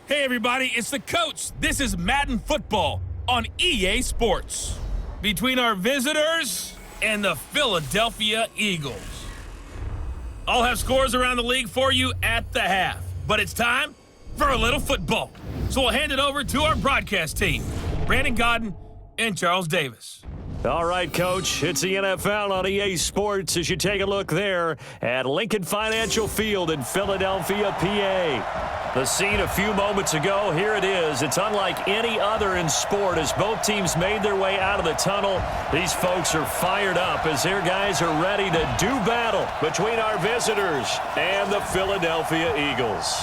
Hey everybody, it's the coach. This is Madden Football on EA Sports. Between our visitors and the Philadelphia Eagles. I'll have scores around the league for you at the half, but it's time for a little football. So we'll hand it over to our broadcast team, Brandon Godden and Charles Davis. All right, Coach, it's the NFL on EA Sports as you take a look there at Lincoln Financial Field in Philadelphia, PA. The scene a few moments ago, here it is. It's unlike any other in sport as both teams made their way out of the tunnel. These folks are fired up as their guys are ready to do battle between our visitors and the Philadelphia Eagles.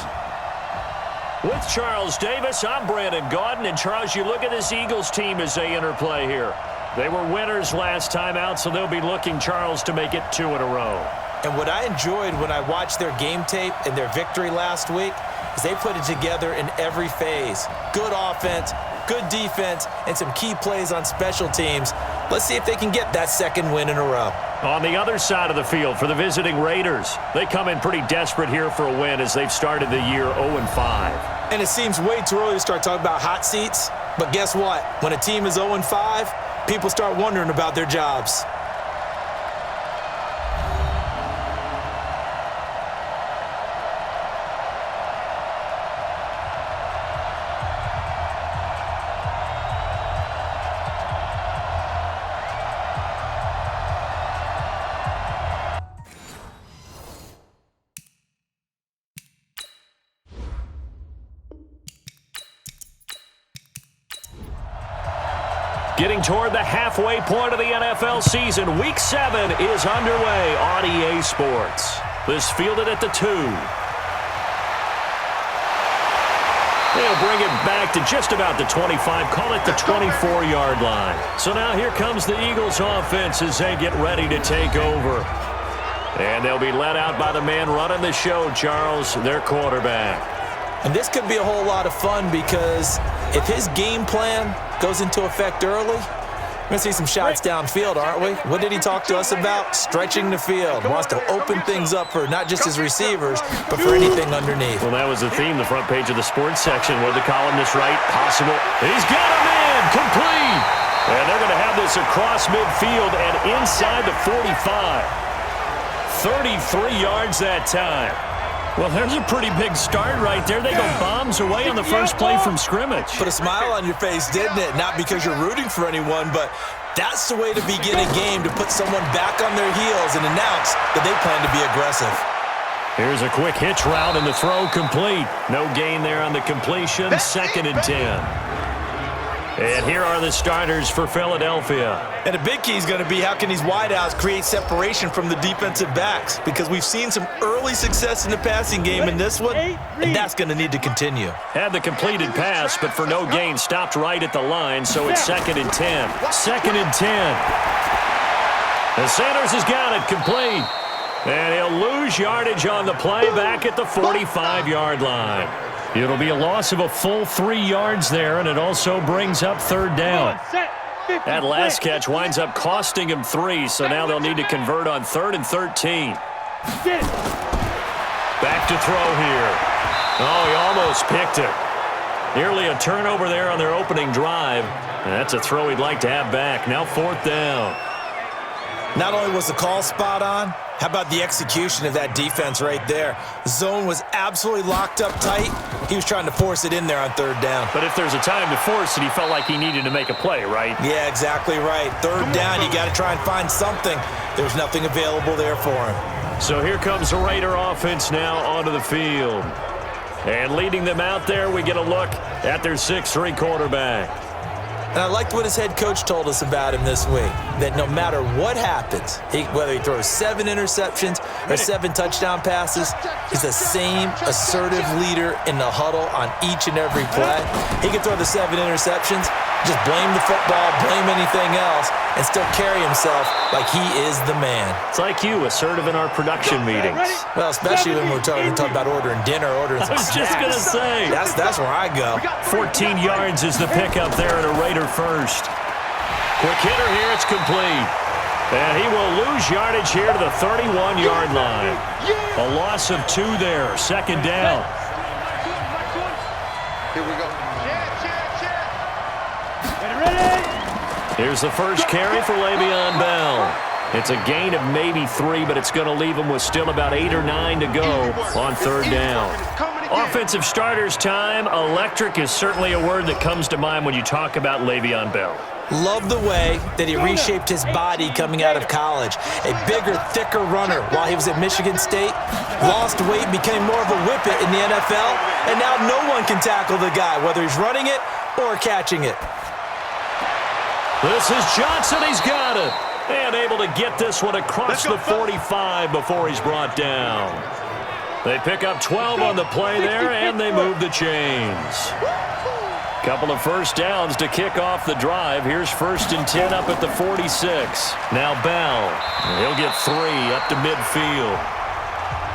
With Charles Davis, I'm Brandon Godden. And Charles, you look at this Eagles team as they interplay here. They were winners last time out, so they'll be looking, Charles, to make it 2 in a row. And what I enjoyed when I watched their game tape and their victory last week is they put it together in every phase. Good offense, good defense, and some key plays on special teams. Let's see if they can get that second win in a row. On the other side of the field for the visiting Raiders, they come in pretty desperate here for a win as they've started the year 0-5. And it seems way too early to start talking about hot seats, but guess what? When a team is 0-5, people start wondering about their jobs. Getting toward the halfway point of the NFL season, Week 7 is underway on EA Sports. This fielded at the 2. They'll bring it back to just about the 25, call it the 24-yard line. So now here comes the Eagles offense as they get ready to take over. And they'll be led out by the man running the show, Charles, their quarterback. And this could be a whole lot of fun because if his game plan goes into effect early, we're going to see some shots downfield, aren't we? What did he talk to us about? Stretching the field. Wants to open things up for not just his receivers, but for anything underneath. Well, that was the theme, the front page of the sports section. What did the columnist write? Possible. He's got him in. Complete. And they're going to have this across midfield and inside the 45. 33 yards that time. Well, there's a pretty big start right there. They go bombs away on the first play from scrimmage. Put a smile on your face, didn't it? Not because you're rooting for anyone, but that's the way to begin a game, to put someone back on their heels and announce that they plan to be aggressive. Here's a quick hitch route and the throw complete. No gain there on the completion. 2nd and 10. And here are the starters for Philadelphia. And a big key is going to be how can these wideouts create separation from the defensive backs, because we've seen some early success in the passing game in this one, and that's going to need to continue. Had the completed pass, but for no gain, stopped right at the line, so it's 2nd and 10. 2nd and 10. And Sanders has got it complete. And he'll lose yardage on the play back at the 45-yard line. It'll be a loss of a full 3 yards there, and it also brings up 3rd down. That last catch winds up costing him 3, so now they'll need to convert on 3rd and 13. Back to throw here. Oh, he almost picked it. Nearly a turnover there on their opening drive. And that's a throw he'd like to have back. Now 4th down. Not only was the call spot on, how about the execution of that defense right there? Zone was absolutely locked up tight. He was trying to force it in there on 3rd down. But if there's a time to force it, he felt like he needed to make a play, right? Yeah, exactly right. 3rd down, you got to try and find something. There's nothing available there for him. So here comes the Raider offense now onto the field. And leading them out there, we get a look at their 6'3 quarterback. And I liked what his head coach told us about him this week, that no matter what happens, whether he throws 7 interceptions or 7 touchdown passes, he's the same assertive leader in the huddle on each and every play. He can throw the 7 interceptions, just blame the football, blame anything else, and still carry himself like he is the man. It's like you, assertive in our production meetings. Well, especially when we're talking about ordering dinner, ordering some snacks. I was just going to say. That's where I go. 14 yards is the pickup there at a Raider first. Quick hitter here, it's complete. And he will lose yardage here to the 31-yard line. A loss of 2 there, 2nd down. Here we go. Here's the first carry for Le'Veon Bell. It's a gain of maybe 3, but it's going to leave him with still about 8 or 9 to go on third down. Offensive starters time. Electric is certainly a word that comes to mind when you talk about Le'Veon Bell. Love the way that he reshaped his body coming out of college. A bigger, thicker runner while he was at Michigan State. Lost weight, became more of a whippet in the NFL, and now no one can tackle the guy, whether he's running it or catching it. This is Johnson. He's got it. And able to get this one across the 45 before he's brought down. They pick up 12 on the play there, and they move the chains. Couple of first downs to kick off the drive. Here's 1st and 10 up at the 46. Now Bell. He'll get 3 up to midfield.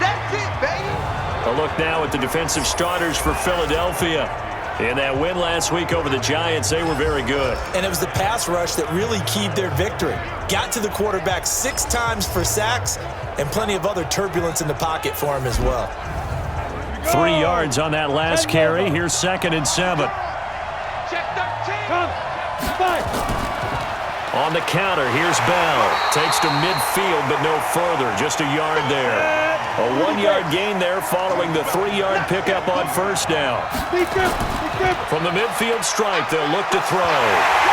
That's it, baby. A look now at the defensive starters for Philadelphia. In that win last week over the Giants, they were very good. And it was the pass rush that really keyed their victory. Got to the quarterback 6 times for sacks and plenty of other turbulence in the pocket for him as well. 3 yards on that last carry. Here's 2nd and 7. On the counter, here's Bell. Takes to midfield, but no further. Just a yard there. A 1-yard gain there following the 3-yard pickup on first down. From the midfield stripe, they'll look to throw.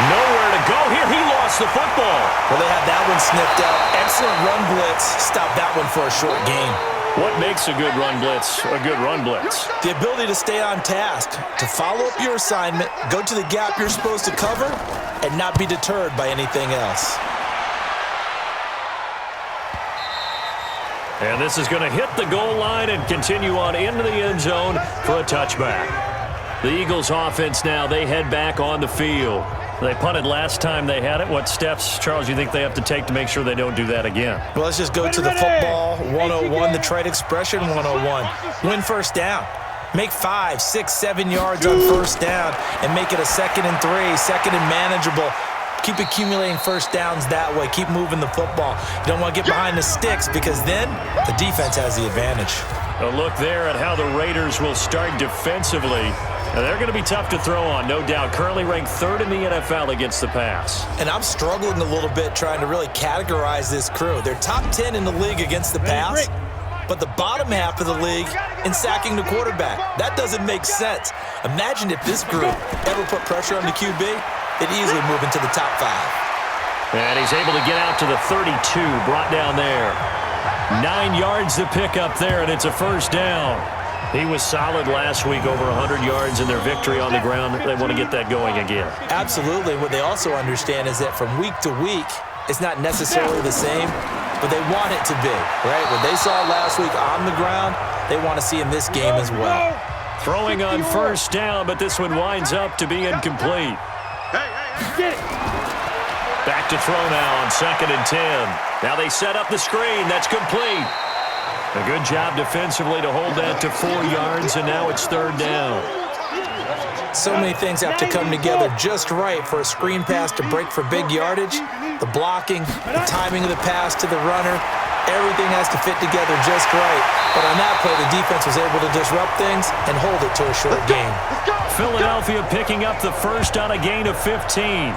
Nowhere to go here. He lost the football. Well, they had that one sniffed out. Excellent run blitz. Stopped that one for a short gain. What makes a good run blitz a good run blitz? The ability to stay on task, to follow up your assignment, go to the gap you're supposed to cover, and not be deterred by anything else. And this is going to hit the goal line and continue on into the end zone for a touchback. The Eagles offense now, they head back on the field. They punted last time they had it. What steps, Charles, you think they have to take to make sure they don't do that again? Well, let's just go to the football 101, the trade expression 101. Win first down. Make 5, 6, 7 yards on first down and make it a 2nd and 3, 2nd and manageable. Keep accumulating first downs that way. Keep moving the football. You don't want to get behind the sticks because then the defense has the advantage. A look there at how the Raiders will start defensively. And they're going to be tough to throw on, no doubt. Currently ranked 3rd in the NFL against the pass. And I'm struggling a little bit trying to really categorize this crew. They're top 10 in the league against the pass, but the bottom half of the league in sacking the quarterback. That doesn't make sense. Imagine if this group ever put pressure on the QB, they'd easily move into the top 5. And he's able to get out to the 32, brought down there. 9 yards to pick up there, and it's a first down. He was solid last week, over 100 yards in their victory on the ground. They want to get that going again. Absolutely. What they also understand is that from week to week, it's not necessarily the same, but they want it to be, right? What they saw last week on the ground, they want to see in this game as well. Throwing on first down, but this one winds up to be incomplete. Back to throw now on 2nd and 10. Now they set up the screen. That's complete. A good job defensively to hold that to 4 yards, and now it's 3rd down. So many things have to come together just right for a screen pass to break for big yardage. The blocking, the timing of the pass to the runner, everything has to fit together just right. But on that play, the defense was able to disrupt things and hold it to a short gain. Philadelphia picking up the first on a gain of 15.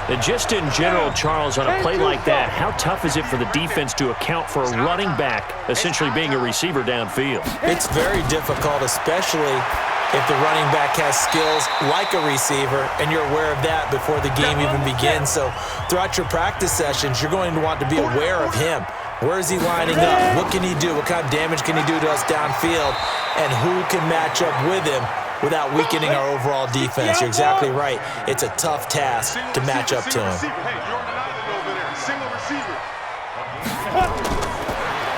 And just in general, Charles, on a play like that, how tough is it for the defense to account for a running back essentially being a receiver downfield? It's very difficult, especially if the running back has skills like a receiver, and you're aware of that before the game even begins. So throughout your practice sessions, you're going to want to be aware of him. Where is he lining up? What can he do? What kind of damage can he do to us downfield? And who can match up with him without weakening our overall defense? You're exactly right. It's a tough task to match up to him.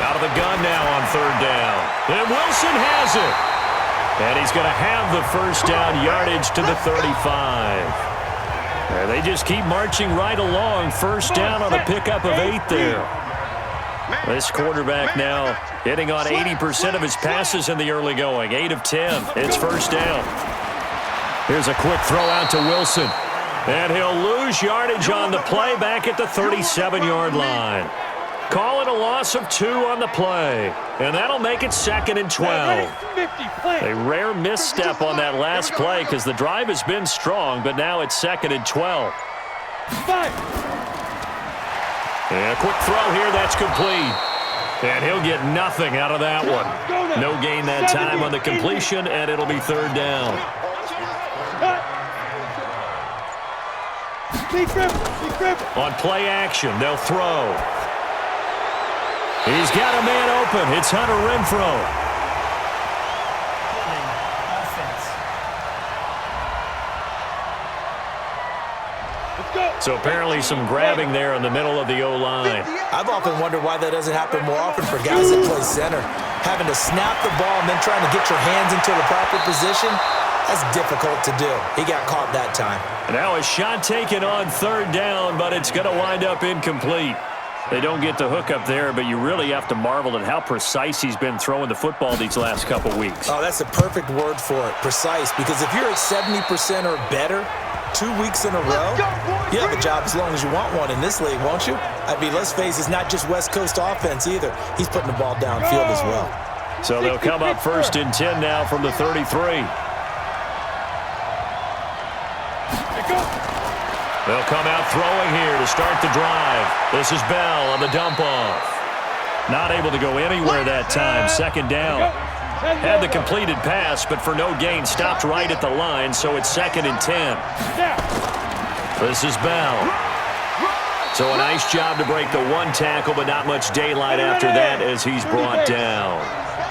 Out of the gun now on 3rd down. And Wilson has it. And he's going to have the first down, yardage to the 35. And they just keep marching right along. First down on a pickup of 8 there. This quarterback now hitting on 80% of his passes in the early going. 8 of 10. It's first down. Here's a quick throw out to Wilson. And he'll lose yardage on the play back at the 37-yard line. Calling a loss of 2 on the play. And that'll make it 2nd and 12. A rare misstep on that last play because the drive has been strong, but now it's 2nd and 12. And a quick throw here, that's complete. And he'll get nothing out of that one. No gain that time on the completion, and it'll be 3rd down. On play action, they'll throw. He's got a man open. It's Hunter Renfrow. So apparently some grabbing there in the middle of the O-line. I've often wondered why that doesn't happen more often for guys that play center. Having to snap the ball and then trying to get your hands into the proper position, that's difficult to do. He got caught that time. And now a shot taken on 3rd down, but it's going to wind up incomplete. They don't get the hook up there, but you really have to marvel at how precise he's been throwing the football these last couple weeks. Oh, that's the perfect word for it, precise, because if you're at 70% or better 2 weeks in a row, you have a job as long as you want one in this league, won't you? I mean, let's face it, it's not just West Coast offense either. He's putting the ball downfield as well. So they'll come up 1st and 10 now from the 33. They'll come out throwing here to start the drive. This is Bell on the dump-off. Not able to go anywhere that time. 2nd down. Had the completed pass, but for no gain, stopped right at the line, so it's 2nd and 10. This is Bell. So a nice job to break the 1 tackle, but not much daylight after that as he's brought down.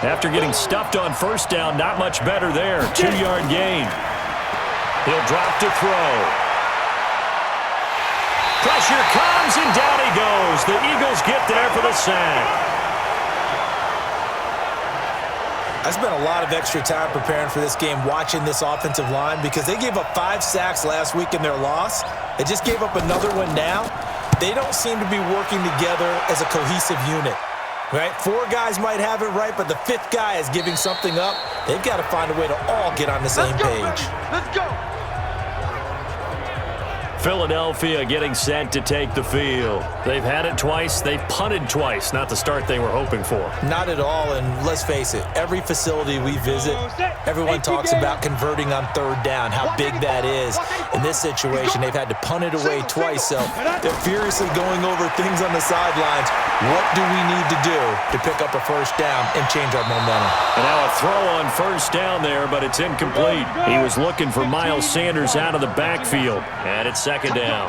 After getting stuffed on 1st down, not much better there. 2-yard gain. He'll drop to throw. Pressure comes, and down he goes. The Eagles get there for the sack. I spent a lot of extra time preparing for this game watching this offensive line because they gave up 5 sacks last week in their loss. They just gave up another one now. They don't seem to be working together as a cohesive unit. Right? 4 guys might have it right, but the 5th guy is giving something up. They've got to find a way to all get on the same page. Let's go. Philadelphia getting set to take the field. They've had it twice. They've punted twice. Not the start they were hoping for. Not at all, and let's face it, every facility we visit, everyone talks about converting on 3rd down, how big that is. In this situation, they've had to punt it away twice, so they're furiously going over things on the sidelines. What do we need to do to pick up a 1st down and change our momentum? And now a throw on 1st down there, but it's incomplete. He was looking for Miles Sanders out of the backfield, and it's 2nd down.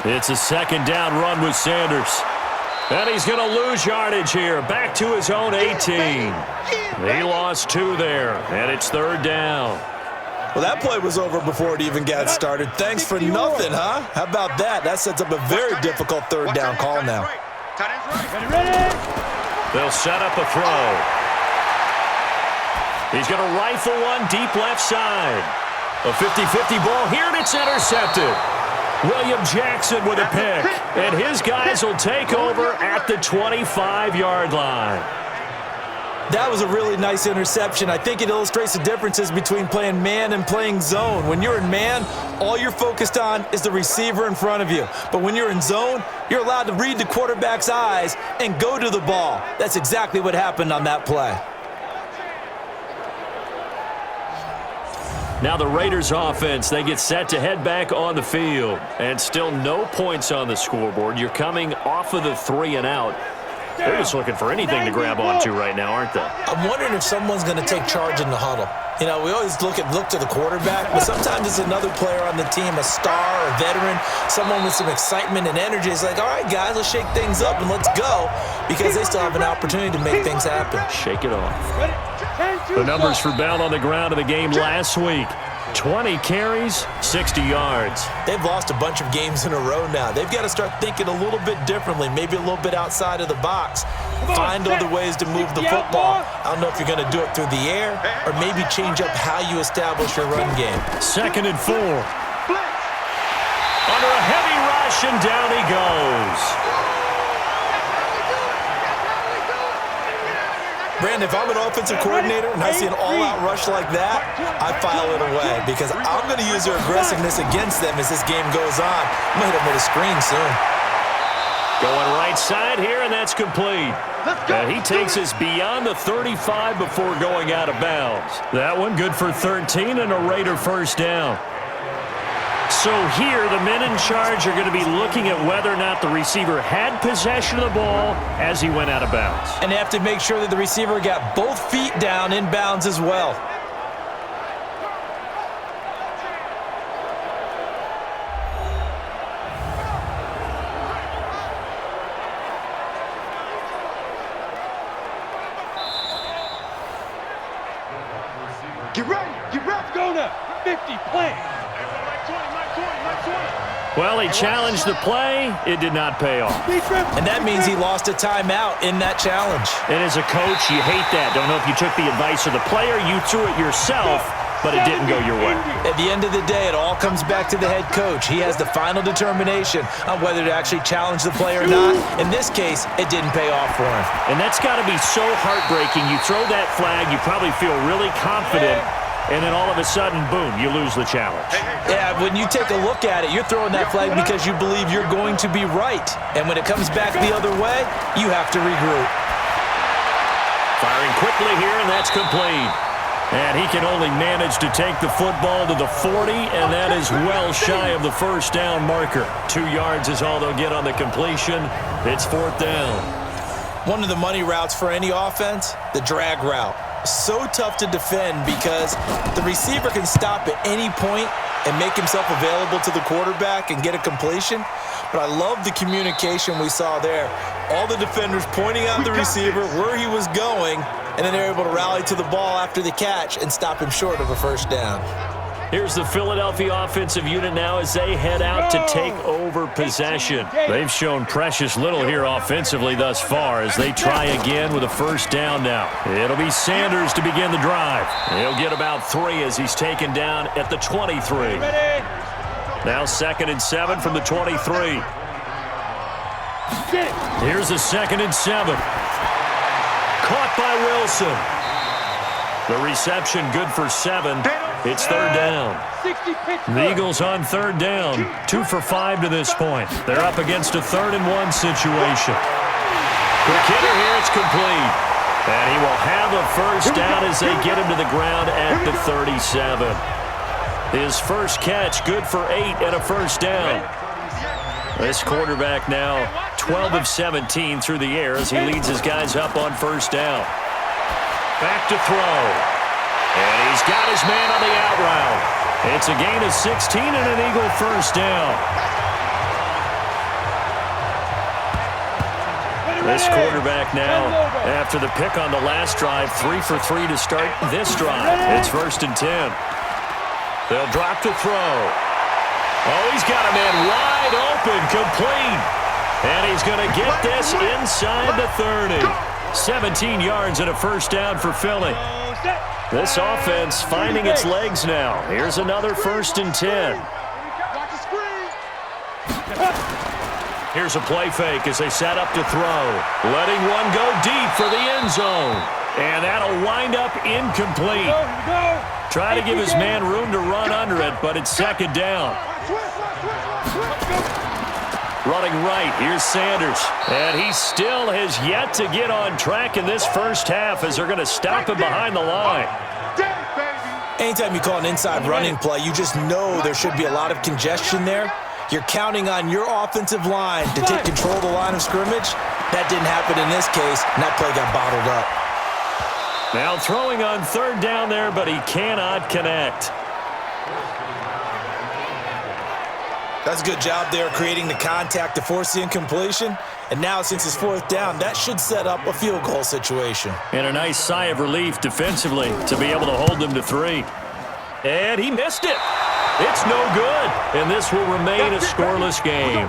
It's a 2nd down run with Sanders. And he's going to lose yardage here. Back to his own 18. He lost 2 there, and it's 3rd down. Well, that play was over before it even got started. Thanks for nothing, huh? How about that? That sets up a very difficult 3rd down call now. They'll set up a throw. He's going to rifle one deep left side. A 50-50 ball here, and it's intercepted. William Jackson with a pick, and his guys will take over at the 25-yard line. That was a really nice interception. I think it illustrates the differences between playing man and playing zone. When you're in man, all you're focused on is the receiver in front of you. But when you're in zone, you're allowed to read the quarterback's eyes and go to the ball. That's exactly what happened on that play. Now the Raiders offense, they get set to head back on the field. And still no points on the scoreboard. You're coming off of the 3 and out. They're just looking for anything to grab onto right now, aren't they? I'm wondering if someone's going to take charge in the huddle. You know, we always look to the quarterback, but sometimes it's another player on the team, a star, a veteran, someone with some excitement and energy. It's like, all right, guys, let's shake things up and let's go, because they still have an opportunity to make things happen. Shake it off. The numbers for Bell on the ground in the game last week. 20 carries, 60 yards. They've lost a bunch of games in a row now. They've got to start thinking a little bit differently, maybe a little bit outside of the box. Find other ways to move the football. I don't know if you're going to do it through the air or maybe change up how you establish your run game. 2nd and 4. Under a heavy rush, and down he goes. Brandon, if I'm an offensive coordinator and I see an all-out rush like that, I file it away because I'm going to use their aggressiveness against them as this game goes on. I'm going to hit them with a screen soon. Going right side here, and that's complete. And he takes us beyond the 35 before going out of bounds. That one good for 13 and a Raider first down. So here, the men in charge are going to be looking at whether or not the receiver had possession of the ball as he went out of bounds. And they have to make sure that the receiver got both feet down in bounds as well. Get ready, go now. 50, play. Well, he challenged the play. It did not pay off. And that means he lost a timeout in that challenge. And as a coach, you hate that. Don't know if you took the advice of the player, you threw it yourself, but it didn't go your way. At the end of the day, it all comes back to the head coach. He has the final determination on whether to actually challenge the play or not. In this case, it didn't pay off for him. And that's got to be so heartbreaking. You throw that flag, you probably feel really confident, and then all of a sudden, boom, you lose the challenge. Yeah, when you take a look at it, you're throwing that flag because you believe you're going to be right. And when it comes back the other way, you have to regroup. Firing quickly here, and that's complete. And he can only manage to take the football to the 40, and that is well shy of the first down marker. 2 yards is all they'll get on the completion. It's fourth down. One of the money routes for any offense, the drag route. So tough to defend because the receiver can stop at any point and make himself available to the quarterback and get a completion. But I love the communication we saw there. All the defenders pointing out the receiver, where he was going, and then they're able to rally to the ball after the catch and stop him short of a first down. Here's the Philadelphia offensive unit now as they head out to take over possession. They've shown precious little here offensively thus far as they try again with a first down now. It'll be Sanders to begin the drive. He'll get about 3 as he's taken down at the 23. Now 2nd and 7 from the 23. Here's a 2nd and 7. Caught by Wilson. The reception good for 7. It's third down. The Eagles on third down. 2 for 5 to this point. They're up against a 3rd and 1 situation. Quick hitter here, it's complete. And he will have a first down as they get him to the ground at the 37. His first catch, good for 8 and a first down. This quarterback now 12 of 17 through the air as he leads his guys up on first down. Back to throw. And he's got his man on the out route. It's a gain of 16 and an Eagle first down. This quarterback now, after the pick on the last drive, 3 for 3 to start this drive. It's 1st and 10. They'll drop to throw. Oh, he's got a man wide open, complete. And he's going to get this inside the 30. 17 yards and a first down for Philly. This offense finding its legs now. Here's another 1st and 10. Here's a play fake as they set up to throw. Letting one go deep for the end zone. And that'll wind up incomplete. Try to give his man room to run under it, but it's 2nd down. Running right, here's Sanders. And he still has yet to get on track in this first half as they're going to stop him behind the line. Anytime you call an inside running play, you just know there should be a lot of congestion there. You're counting on your offensive line to take control of the line of scrimmage. That didn't happen in this case, and that play got bottled up. Now throwing on third down there, but he cannot connect. That's a good job there creating the contact to force the incompletion. And now since it's 4th down, that should set up a field goal situation. And a nice sigh of relief defensively to be able to hold them to 3. And he missed it. It's no good. And this will remain a scoreless game.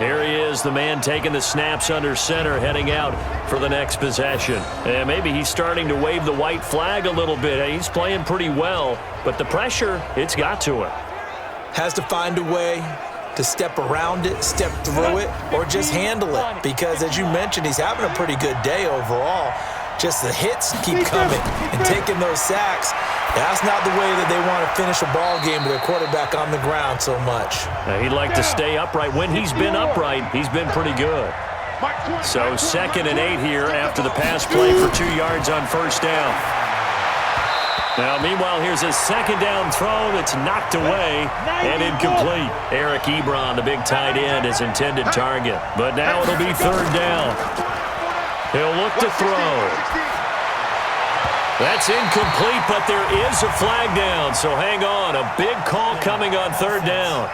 Here he is, the man taking the snaps under center, heading out for the next possession. And maybe he's starting to wave the white flag a little bit. He's playing pretty well, but the pressure, it's got to him. Has to find a way to step around it, step through it, or just handle it. Because as you mentioned, he's having a pretty good day overall. Just the hits keep coming and taking those sacks. That's not the way that they want to finish a ball game with their quarterback on the ground so much. He'd like to stay upright. When he's been upright, he's been pretty good. So 2nd and 8 here after the pass play for 2 yards on first down. Now, meanwhile, here's a 2nd down throw that's knocked away and incomplete. Eric Ebron, the big tight end, his intended target. But now it'll be 3rd down. He'll look to throw. That's incomplete, but there is a flag down, so hang on. A big call coming on 3rd down.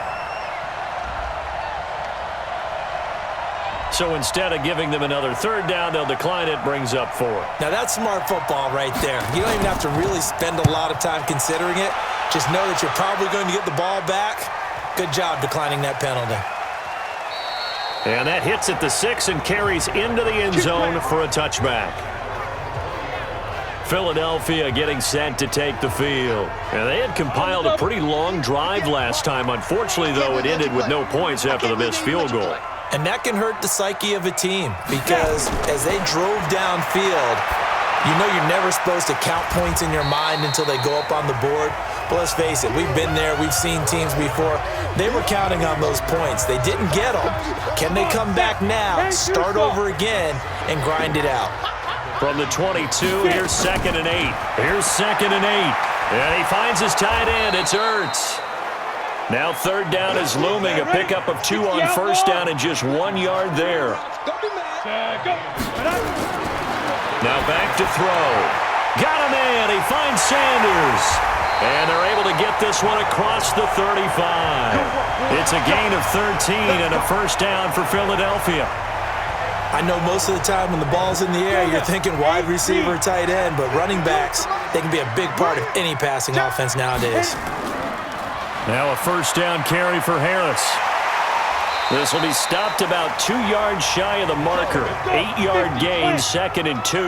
So instead of giving them another 3rd down, they'll decline it, brings up 4. Now that's smart football right there. You don't even have to really spend a lot of time considering it. Just know that you're probably going to get the ball back. Good job declining that penalty. And that hits at the 6 and carries into the end zone for a touchback. Philadelphia getting set to take the field. And they had compiled a pretty long drive last time. Unfortunately, though, it ended with no points after the missed field goal. And that can hurt the psyche of a team because as they drove downfield, you know you're never supposed to count points in your mind until they go up on the board. But let's face it, we've been there. We've seen teams before. They were counting on those points. They didn't get them. Can they come back now, start over again, and grind it out? From the 22, here's 2nd and 8. Here's 2nd and 8. And he finds his tight end. It's Ertz. Now 3rd down is looming. A pickup of 2 on first down and just 1 yard there. Now back to throw. Got a man. He finds Sanders. And they're able to get this one across the 35. It's a gain of 13 and a first down for Philadelphia. I know most of the time when the ball's in the air, you're thinking wide receiver, tight end, but running backs, they can be a big part of any passing offense nowadays. Now a first down carry for Harris. This will be stopped about 2 yards shy of the marker. 8-yard gain, 2nd and 2.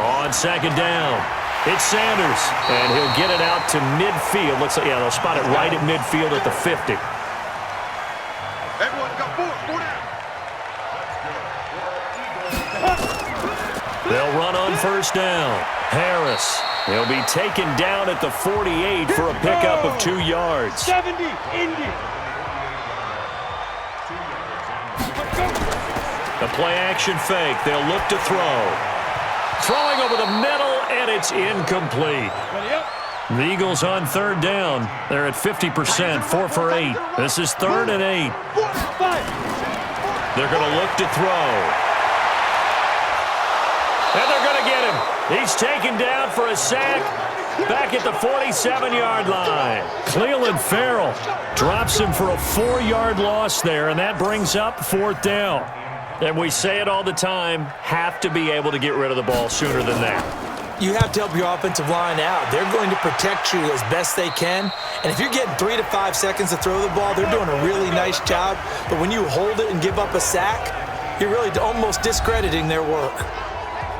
On 2nd down, it's Sanders, and he'll get it out to midfield. Looks like, yeah, they'll spot it right at midfield at the 50. Everyone got 4 down. They'll run on first down. Harris, he'll be taken down at the 48 for a pickup of 2 yards. 70, Indy. The play-action fake. They'll look to throw. Throwing over the middle, and it's incomplete. The Eagles on 3rd down. They're at 50%, 4 for 8. This is 3rd and 8. They're going to look to throw. And they're going to get him. He's taken down for a sack back at the 47-yard line. Clelin Ferrell drops him for a 4-yard loss there, and that brings up 4th down. And we say it all the time, have to be able to get rid of the ball sooner than that. You have to help your offensive line out. They're going to protect you as best they can. And if you're getting 3 to 5 seconds to throw the ball, they're doing a really nice job. But when you hold it and give up a sack, you're really almost discrediting their work.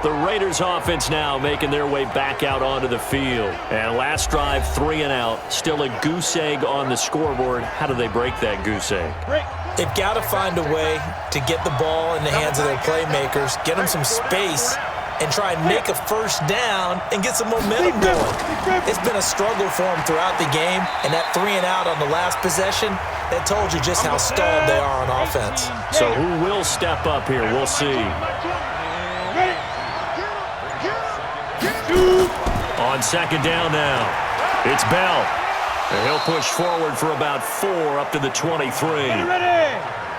The Raiders offense now making their way back out onto the field. And last drive, 3 and out. Still a goose egg on the scoreboard. How do they break that goose egg? They've got to find a way to get the ball in the hands of their playmakers, get them some space, and try and make a first down and get some momentum going. It's been a struggle for them throughout the game, and that 3 and out on the last possession, that told you just how stalled they are on offense. So who will step up here? We'll see. On 2nd down now, it's Bell. And he'll push forward for about 4 up to the 23.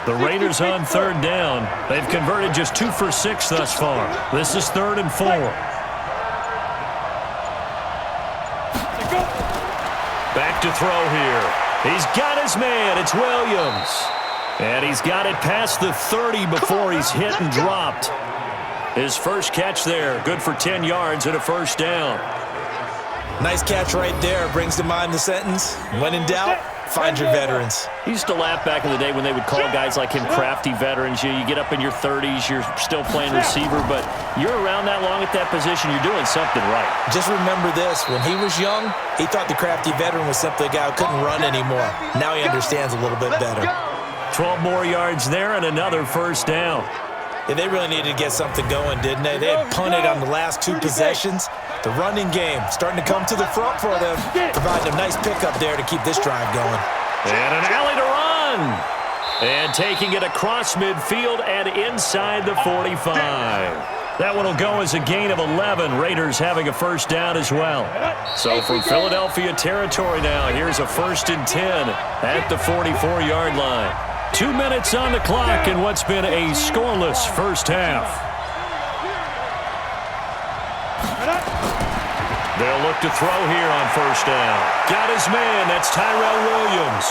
The Raiders on 3rd down. They've converted just 2 for 6 thus far. This is 3rd and 4. Back to throw here. He's got his man. It's Williams. And he's got it past the 30 before he's hit and dropped. His first catch there, good for 10 yards and a first down. Nice catch right there. Brings to mind the sentence, when in doubt, Find your veterans. He used to laugh back in the day when they would call guys like him crafty veterans. You get up in your 30s, you're still playing receiver, but you're around that long at that position, you're doing something right. Just remember this. When he was young, he thought the crafty veteran was simply a guy who couldn't run anymore. Now he understands a little bit better. 12 more yards there and another first down. Yeah, they really needed to get something going, didn't they? They had punted on the last 2 possessions. The running game starting to come to the front for them, providing a nice pickup there to keep this drive going. And an alley to run. And taking it across midfield and inside the 45. That one will go as a gain of 11. Raiders having a first down as well. So from Philadelphia territory now, here's a 1st and 10 at the 44-yard line. 2 minutes on the clock in what's been a scoreless first half. They'll look to throw here on first down. Got his man. That's Tyrell Williams.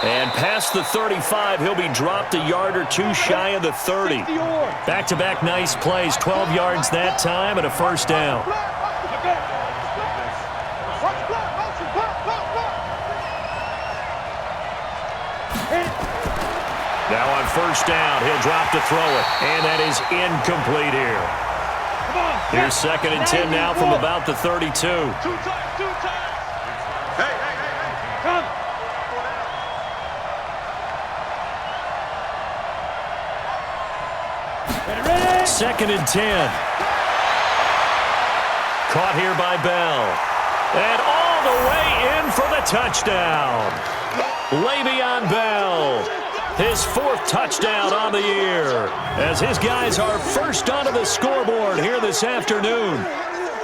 And past the 35, he'll be dropped a yard or 2 shy of the 30. Back-to-back nice plays. 12 yards that time and a first down. Now on first down, he'll drop to throw it. And that is incomplete here. Here's 2nd and 10 now from about the 32. Hey, come. 2nd and 10. Caught here by Bell. And all the way in for the touchdown. Le'Veon Bell. His 4th touchdown on the year as his guys are first onto the scoreboard here this afternoon.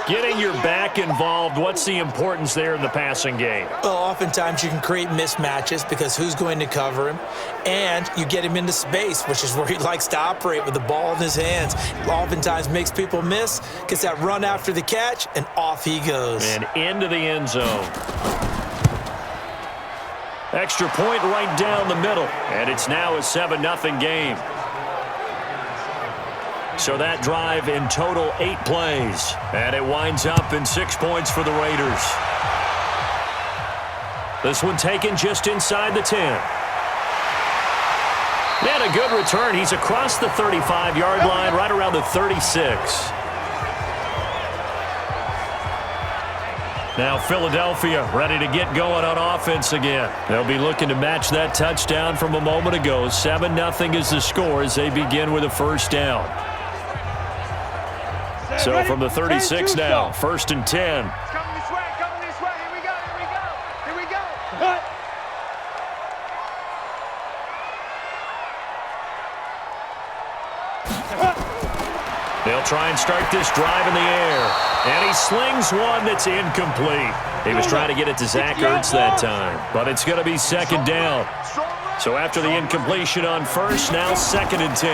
Getting your back involved, what's the importance there in the passing game? Well, oftentimes you can create mismatches because who's going to cover him? And you get him into space, which is where he likes to operate with the ball in his hands. Oftentimes makes people miss, gets that run after the catch, and off he goes. And into the end zone. Extra point right down the middle, and it's now a 7-0 game. So that drive in total 8 plays, and it winds up in 6 points for the Raiders. This one taken just inside the 10. And a good return. He's across the 35-yard line, right around the 36. Now Philadelphia ready to get going on offense again. They'll be looking to match that touchdown from a moment ago. 7-0 is the score as they begin with a first down. So from the 36 now, 1st and 10. Coming this way, here we go. They'll try and start this drive in the air. And he slings one that's incomplete. He was trying to get it to Zach Ertz that time, but it's going to be 2nd down. So after the incompletion on first, now 2nd and 10.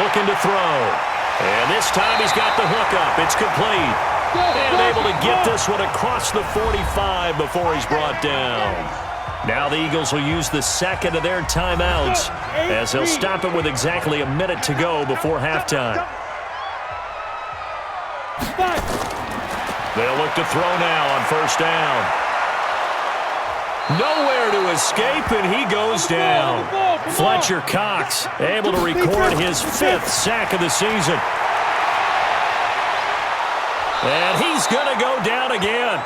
Looking to throw. And this time he's got the hook up. It's complete. And able to get this one across the 45 before he's brought down. Now the Eagles will use the 2nd of their timeouts as they'll stop it with exactly a minute to go before halftime. They'll look to throw now on first down. Nowhere to escape, and he goes down. Fletcher Cox able to record his 5th sack of the season. And he's going to go down again.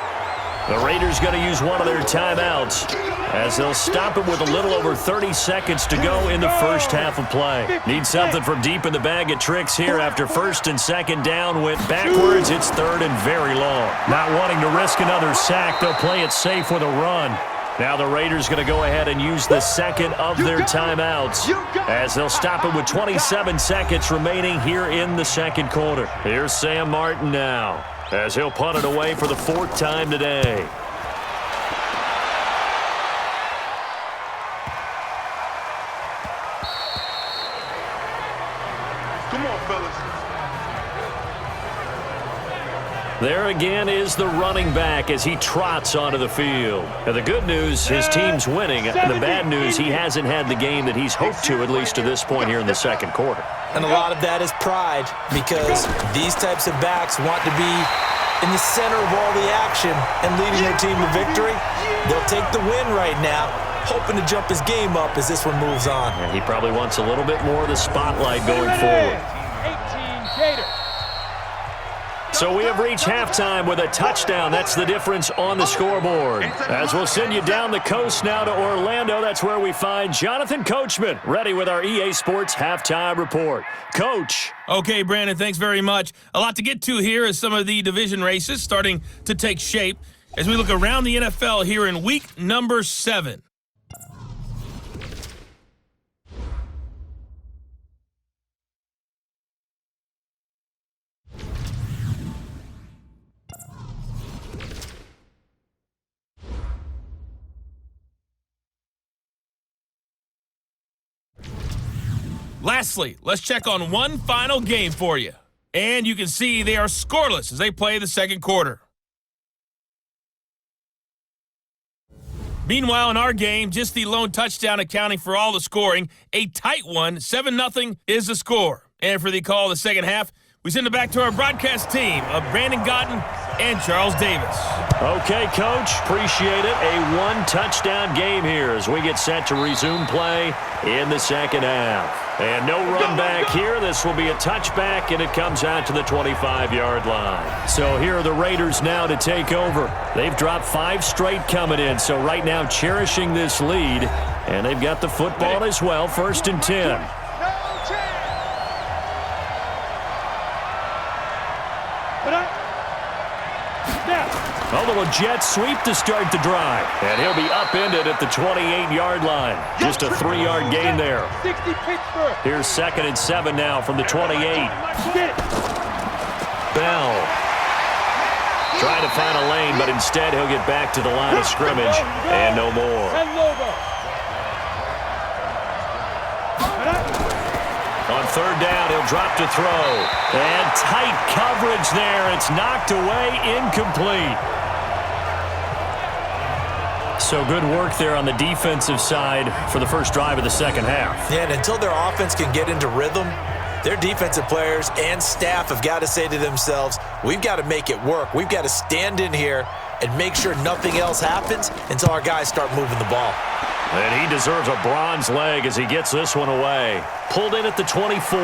The Raiders going to use one of their timeouts as they'll stop it with a little over 30 seconds to go in the first half of play. Need something from deep in the bag of tricks here after 1st and 2nd down went backwards. It's 3rd and very long. Not wanting to risk another sack, they'll play it safe with a run. Now the Raiders going to go ahead and use the 2nd of their timeouts as they'll stop it with 27 seconds remaining here in the 2nd quarter. Here's Sam Martin now as he'll punt it away for the 4th time today. Come on, fellas. There again is the running back as he trots onto the field. And the good news, his team's winning. The bad news, he hasn't had the game that he's hoped to, at least to this point here in the 2nd quarter. And a lot of that is pride because these types of backs want to be in the center of all the action and leading their team to victory. They'll take the win right now, hoping to jump his game up as this one moves on. And he probably wants a little bit more of the spotlight going forward. 18 Gators. So we have reached halftime with a touchdown. That's the difference on the scoreboard. As we'll send you down the coast now to Orlando, that's where we find Jonathan Coachman, ready with our EA Sports Halftime Report. Coach. Okay, Brandon, thanks very much. A lot to get to here as some of the division races starting to take shape as we look around the NFL here in week number 7. Lastly, let's check on one final game for you. And you can see they are scoreless as they play the second quarter. Meanwhile, in our game, just the lone touchdown accounting for all the scoring. A tight one, 7-0 is the score. And for the call of the second half, we send it back to our broadcast team of Brandon Gaudin and Charles Davis. Okay, Coach, appreciate it. A one-touchdown game here as we get set to resume play in the second half. And no run back here. This will be a touchback, and it comes out to the 25-yard line. So here are the Raiders now to take over. They've dropped 5 straight coming in, so right now cherishing this lead. And they've got the football as well, 1st and 10. A little jet sweep to start the drive. And he'll be upended at the 28-yard line. Just a 3-yard gain there. Here's 2nd and 7 now from the 28. Bell trying to find a lane, but instead he'll get back to the line of scrimmage and no more. On 3rd down, he'll drop to throw. And tight coverage there. It's knocked away, incomplete. So good work there on the defensive side for the first drive of the second half. Yeah, and until their offense can get into rhythm, their defensive players and staff have got to say to themselves, we've got to make it work. We've got to stand in here and make sure nothing else happens until our guys start moving the ball. And he deserves a bronze leg as he gets this one away. Pulled in at the 24.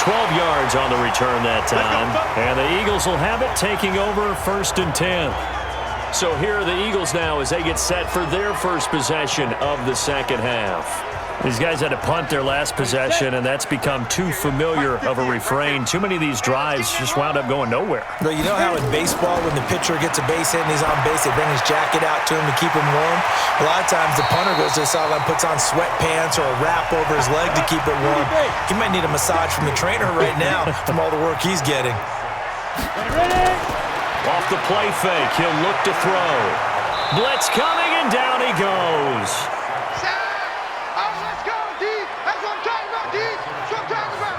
12 yards on the return that time. And the Eagles will have it, taking over 1st and 10. So here are the Eagles now as they get set for their first possession of the second half. These guys had to punt their last possession, and that's become too familiar of a refrain. Too many of these drives just wound up going nowhere. But you know how in baseball, when the pitcher gets a base hit and he's on base, they bring his jacket out to him to keep him warm? A lot of times the punter goes to the sideline, puts on sweatpants or a wrap over his leg to keep it warm. He might need a massage from the trainer right now from all the work he's getting. Off the play fake, he'll look to throw. Blitz coming, and down he goes.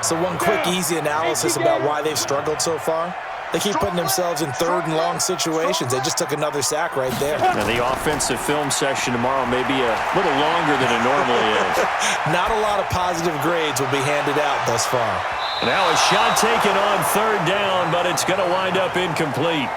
So one quick, easy analysis about why they've struggled so far. They keep putting themselves in 3rd and long situations. They just took another sack right there. Now the offensive film session tomorrow may be a little longer than it normally is. Not a lot of positive grades will be handed out thus far. Now a shot taken on 3rd down, but it's going to wind up incomplete.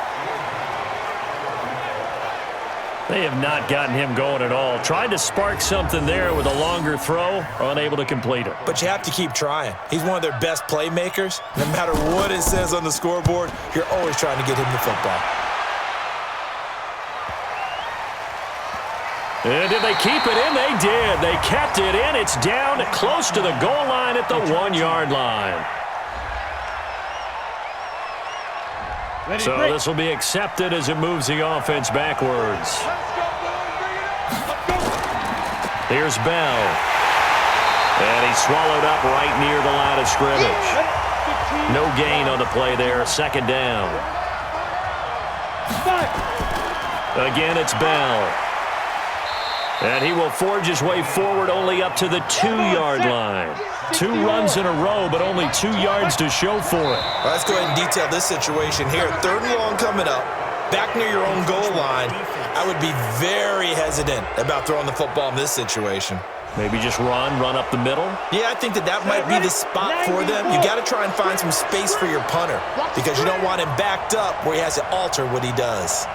They have not gotten him going at all. Tried to spark something there with a longer throw, unable to complete it. But you have to keep trying. He's one of their best playmakers. No matter what it says on the scoreboard, you're always trying to get him the football. And did they keep it in? They did. They kept it in. It's down close to the goal line at the 1-yard line. So this will be accepted as it moves the offense backwards. Here's Bell. And he's swallowed up right near the line of scrimmage. No gain on the play there. 2nd down. Again, it's Bell. And he will forge his way forward only up to the 2-yard line. 2 runs in a row, but only 2 yards to show for it. Well, let's go ahead and detail this situation here. 3rd and long coming up, back near your own goal line. I would be very hesitant about throwing the football in this situation. Maybe just run up the middle. Yeah, I think that might be the spot for them. You got to try and find some space for your punter because you don't want him backed up where he has to alter what he does.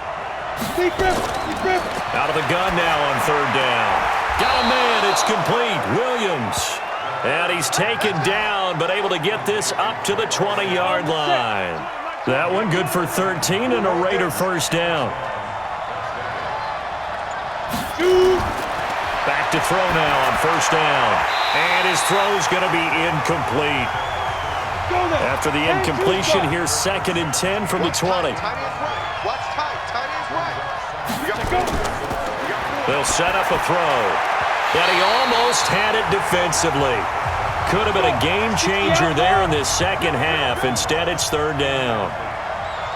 Out of the gun now on third down. Got a man. It's complete. Williams. And he's taken down, but able to get this up to the 20-yard line. That one good for 13 and a Raider first down. Back to throw now on first down. And his throw's going to be incomplete. After the incompletion, here's 2nd and 10 from the 20. They'll set up a throw. And he almost had it defensively. Could have been a game changer there in this second half. Instead, it's third down.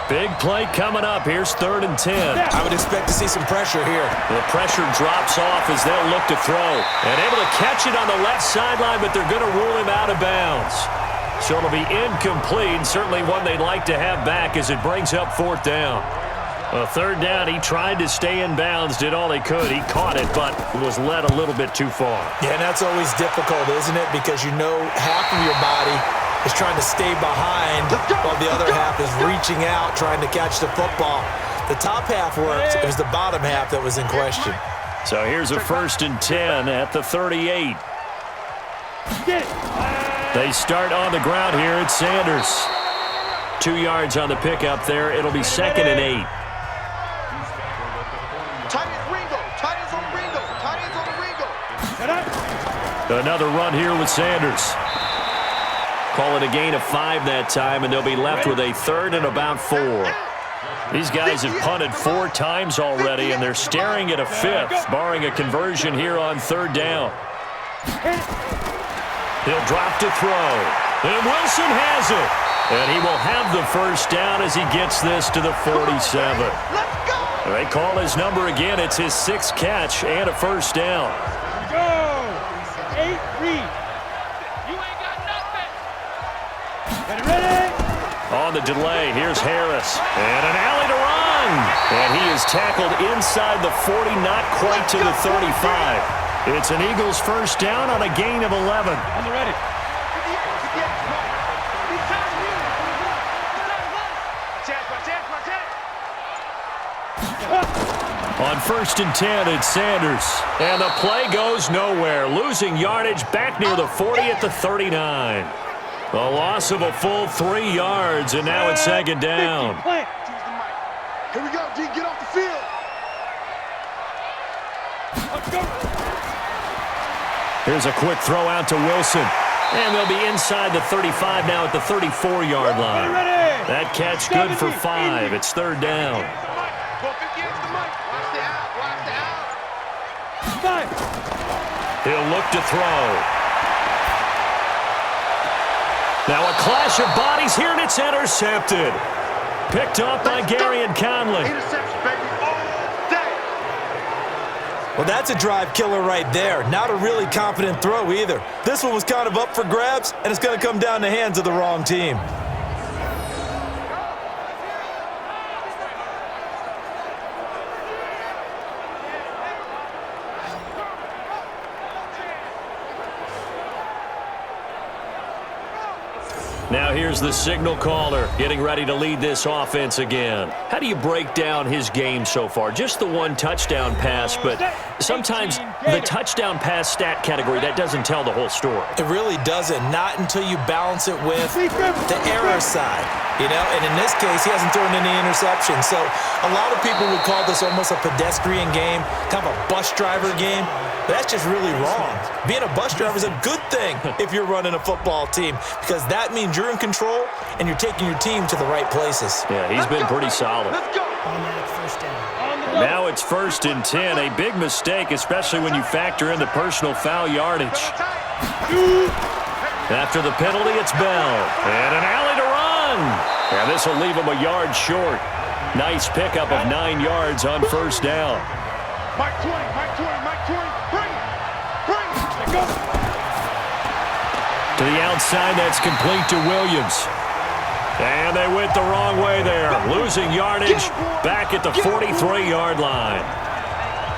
Big play coming up. Here's 3rd and 10. I would expect to see some pressure here. The pressure drops off as they'll look to throw. And able to catch it on the left sideline, but they're going to rule him out of bounds. So it'll be incomplete. Certainly one they'd like to have back as it brings up 4th down. A third down, he tried to stay in bounds, did all he could. He caught it, but was led a little bit too far. Yeah, and that's always difficult, isn't it? Because you know half of your body is trying to stay behind while the other half is reaching out, trying to catch the football. The top half works. It was the bottom half that was in question. So here's a 1st and 10 at the 38. They start on the ground here at Sanders. 2 yards on the pickup there. It'll be 2nd and 8. Another run here with Sanders. Call it a gain of 5 that time, and they'll be left with a 3rd and about 4. These guys have punted 4 times already, and they're staring at a 5th, barring a conversion here on 3rd down. He'll drop to throw, and Wilson has it. And he will have the first down as he gets this to the 47. They call his number again. It's his 6th catch and a first down. Go! 8 read. You ain't got nothing. Ready? On the delay, here's Harris. And an alley to run. And he is tackled inside the 40, not quite to the 35. It's an Eagles first down on a gain of 11. On the ready. On 1st and 10, it's Sanders. And the play goes nowhere. Losing yardage back near the 40 at the 39. A loss of a full 3 yards, and now it's 2nd down. Here we go, D. Get off the field. Let's go. Here's a quick throw out to Wilson. And they'll be inside the 35 now at the 34-yard line. That catch good for 5. It's 3rd down. He'll look to throw. Now a clash of bodies here, and it's intercepted. Picked up by Garyon Conley. Well, that's a drive killer right there. Not a really confident throw either. This one was kind of up for grabs, and it's going to come down the hands of the wrong team. Now here's the signal caller getting ready to lead this offense again. How do you break down his game so far? Just the 1 touchdown pass, but sometimes the touchdown pass stat category, that doesn't tell the whole story. It really doesn't. Not until you balance it with the error side. You know, and in this case, he hasn't thrown any interceptions. So a lot of people would call this almost a pedestrian game, kind of a bus driver game. But that's just really wrong. Being a bus driver is a good thing if you're running a football team because that means you're in control and you're taking your team to the right places. Yeah, he's been pretty solid. Let's go. Now it's 1st and 10. A big mistake, especially when you factor in the personal foul yardage. After the penalty, it's Bell. And an alley to run. And this will leave him a yard short. Nice pickup of 9 yards on first down. Mike 20, Mike 20, Mike 20. Bring it. Bring it. Go. To the outside, that's complete to Williams. And they went the wrong way there. Losing yardage back at the 43-yard line.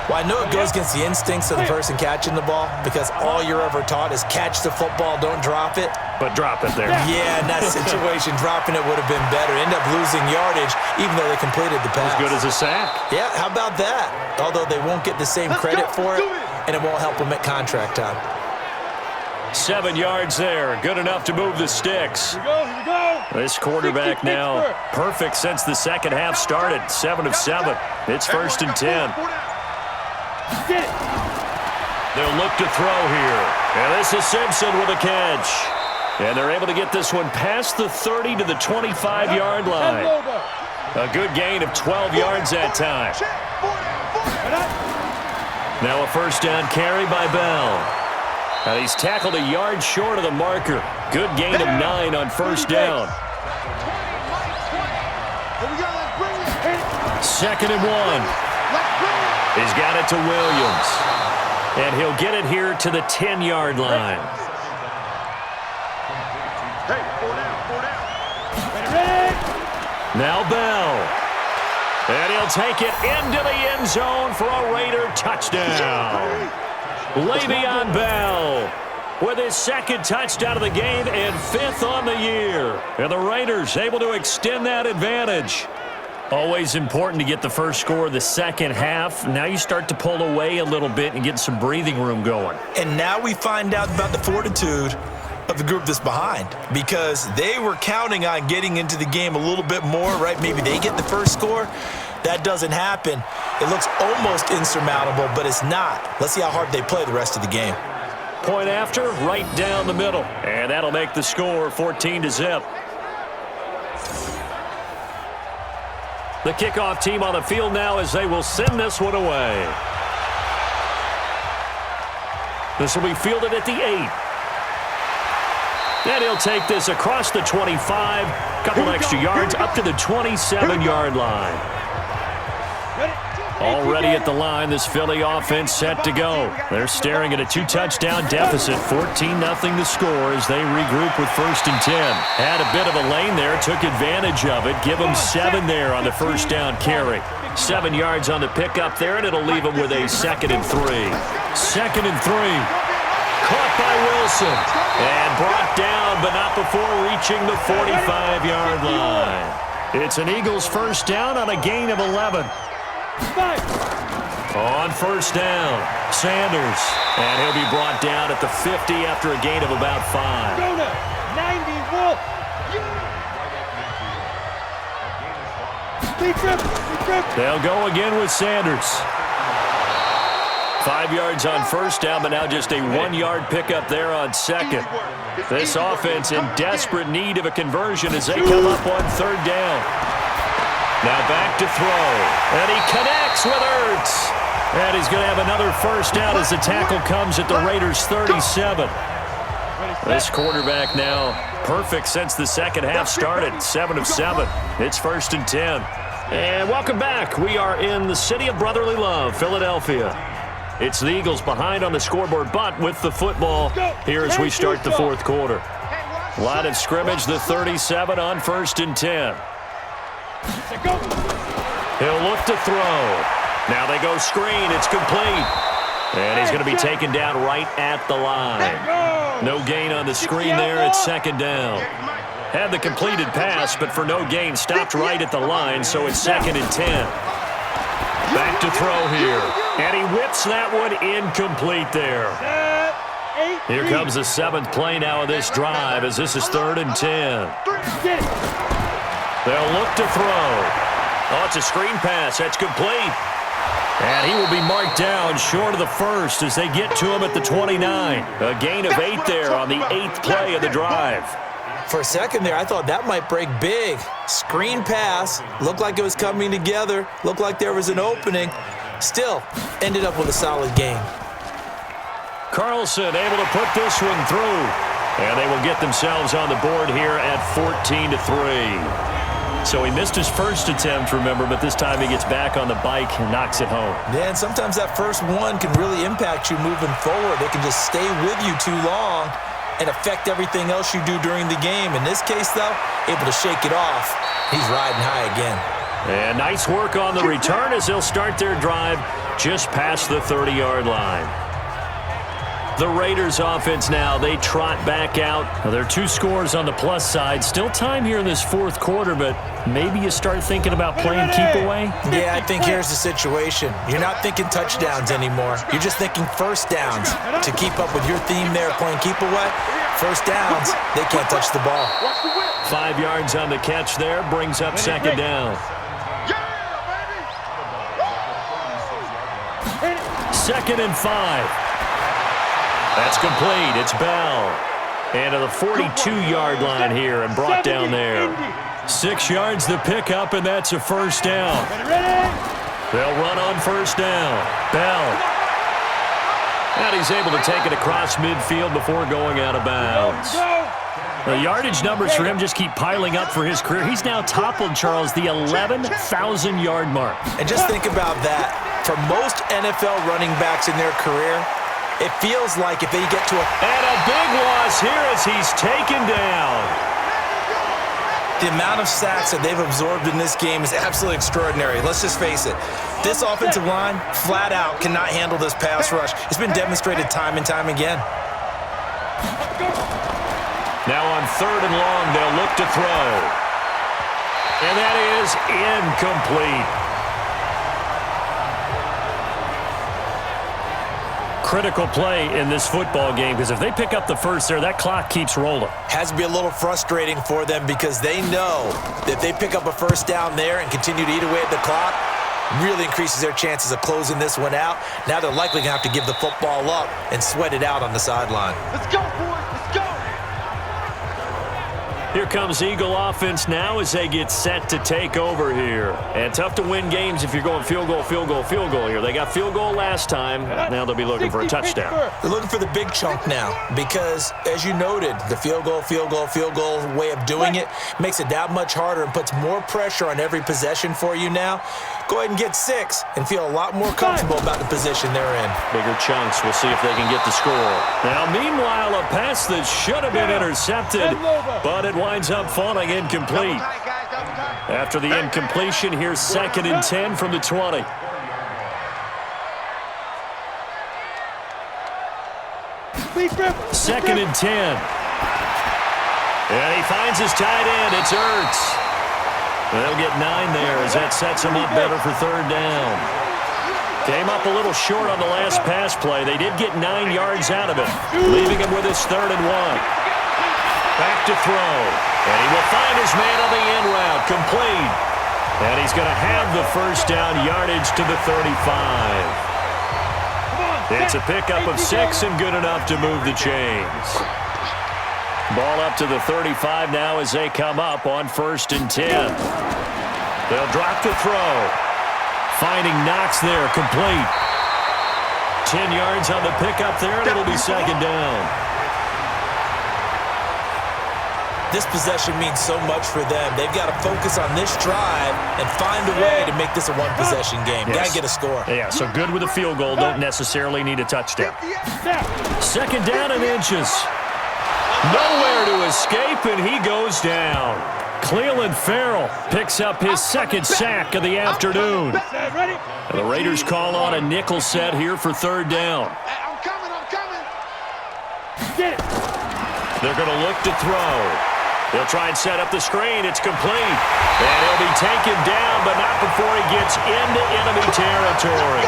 Well, I know it goes against the instincts of the person catching the ball because all you're ever taught is catch the football, don't drop it. But drop it there. Yeah, in that situation, dropping it would have been better. End up losing yardage even though they completed the pass. As good as a sack. Yeah, how about that? Although they won't get the same credit for it, and it won't help them at contract time. 7 yards there. Good enough to move the sticks. Here we go. This quarterback now perfect since the second half started. 7 of 7. It's 1st and 10. Get it. They'll look to throw here. And this is Simpson with a catch. And they're able to get this one past the 30 to the 25-yard line. A good gain of 12 yards that time. Now a first down carry by Bell. Now he's tackled a yard short of the marker. Good gain of 9 on first down. 2nd and 1. He's got it to Williams. And he'll get it here to the 10-yard line. Now Bell. And he'll take it into the end zone for a Raider touchdown. Le'Veon Bell with his 2nd touchdown of the game and 5th on the year. And the Raiders able to extend that advantage. Always important to get the first score of the second half. Now you start to pull away a little bit and get some breathing room going. And now we find out about the fortitude of the group that's behind because they were counting on getting into the game a little bit more, right? Maybe they get the first score. That doesn't happen. It looks almost insurmountable, but it's not. Let's see how hard they play the rest of the game. Point after, right down the middle. And that'll make the score 14-0. The kickoff team on the field now as they will send this one away. This will be fielded at the 8. And he'll take this across the 25, couple extra yards up to the 27-yard line. Already at the line, this Philly offense set to go. They're staring at a 2-touchdown deficit, 14-0 the score as they regroup with 1st and 10. Had a bit of a lane there, took advantage of it. Give them 7 there on the first down carry. 7 yards on the pickup there, and it'll leave them with a 2nd and 3. 2nd and 3. Caught by Wilson. And brought down, but not before reaching the 45-yard line. It's an Eagles first down on a gain of 11. On first down, Sanders. And he'll be brought down at the 50 after a gain of about 5. Go now. 90 Wolf. They'll go again with Sanders. 5 yards on first down, but now just a 1-yard pickup there on 2nd. This offense in desperate need of a conversion as they come up on 3rd down. Now back to throw. And he connects with Ertz. And he's going to have another first down as the tackle comes at the Raiders' 37. This quarterback now perfect since the second half started. 7 of 7. It's 1st and 10. And welcome back. We are in the city of brotherly love, Philadelphia. It's the Eagles behind on the scoreboard, but with the football here as we start the 4th quarter. Line of scrimmage, the 37 on 1st and 10. He'll look to throw. Now they go screen. It's complete. And he's going to be taken down right at the line. No gain on the screen there. It's 2nd down. Had the completed pass, but for no gain, stopped right at the line, so it's 2nd and 10. Back to throw here. And he whips that one incomplete there. Here comes the 7th play now of this drive as this is 3rd and 10. They'll look to throw. Oh, it's a screen pass. That's complete. And he will be marked down short of the 1st as they get to him at the 29. A gain of 8 there on the 8th play of the drive. For a second there, I thought that might break big. Screen pass. Looked like it was coming together. Looked like there was an opening. Still, ended up with a solid game. Carlson able to put this one through. And they will get themselves on the board here at 14-3. So he missed his first attempt, remember, but this time he gets back on the bike and knocks it home. Yeah, and sometimes that first one can really impact you moving forward. They can just stay with you too long and affect everything else you do during the game. In this case, though, able to shake it off. He's riding high again. And nice work on the return as they'll start their drive just past the 30-yard line. The Raiders offense now, they trot back out. Now, there are 2 scores on the plus side. Still time here in this fourth quarter, but maybe you start thinking about playing keep away? Yeah, I think here's the situation. You're not thinking touchdowns anymore. You're just thinking first downs. To keep up with your theme there, playing keep away, first downs, they can't touch the ball. 5 yards on the catch there, brings up second down. Second and 5. That's complete. It's Bell. And to the 42-yard line here and brought down there. 6 yards the pickup, and that's a first down. They'll run on first down. Bell. And he's able to take it across midfield before going out of bounds. The yardage numbers for him just keep piling up for his career. He's now toppled, Charles, the 11,000-yard mark. And just think about that. For most NFL running backs in their career, it feels like if they get to And a big loss here as he's taken down. the amount of sacks that they've absorbed in this game is absolutely extraordinary. Let's just face it. This offensive line, flat out, cannot handle this pass rush. It's been demonstrated time and time again. Now on 3rd and long, they'll look to throw. And that is incomplete. Critical play in this football game, because if they pick up the first there, that clock keeps rolling. Has to be a little frustrating for them because they know that if they pick up a first down there and continue to eat away at the clock, really increases their chances of closing this one out. Now they're likely going to have to give the football up and sweat it out on the sideline. Let's go, boys. Let's go. Here comes Eagle offense now as they get set to take over here. And tough to win games if you're going field goal, field goal, field goal here. They got field goal last time. Now they'll be looking for a touchdown. They're looking for the big chunk now because, as you noted, the field goal, field goal, field goal way of doing it makes it that much harder and puts more pressure on every possession for you now. Go ahead and get 6 and feel a lot more comfortable about the position they're in. Bigger chunks. We'll see if they can get the score. Now, meanwhile, a pass that should have been intercepted, but it winds up falling incomplete. After the incompletion, here's 2nd and 10 from the 20. Second and 10. And he finds his tight end. It's Ertz. They'll get 9 there as that sets him up better for 3rd down. Came up a little short on the last pass play. They did get 9 yards out of it, leaving him with his 3rd and 1. Back to throw. And he will find his man on the end route. Complete. And he's going to have the first down yardage to the 35. It's a pickup of 6 and good enough to move the chains. Ball up to the 35 now as they come up on 1st and 10. They'll drop the throw. Finding Knox there, complete. 10 yards on the pickup there, and it'll be 2nd down. This possession means so much for them. They've got to focus on this drive and find a way to make this a one-possession game. Yes. Got to get a score. Yeah, so good with a field goal. Don't necessarily need a touchdown. 2nd down and inches. Nowhere to escape, and he goes down. Clelin Ferrell picks up his 2nd sack of the afternoon. And the Raiders call on a nickel set here for 3rd down. I'm coming. Get it. They're going to look to throw. They'll try and set up the screen. It's complete. And he'll be taken down, but not before he gets into enemy territory.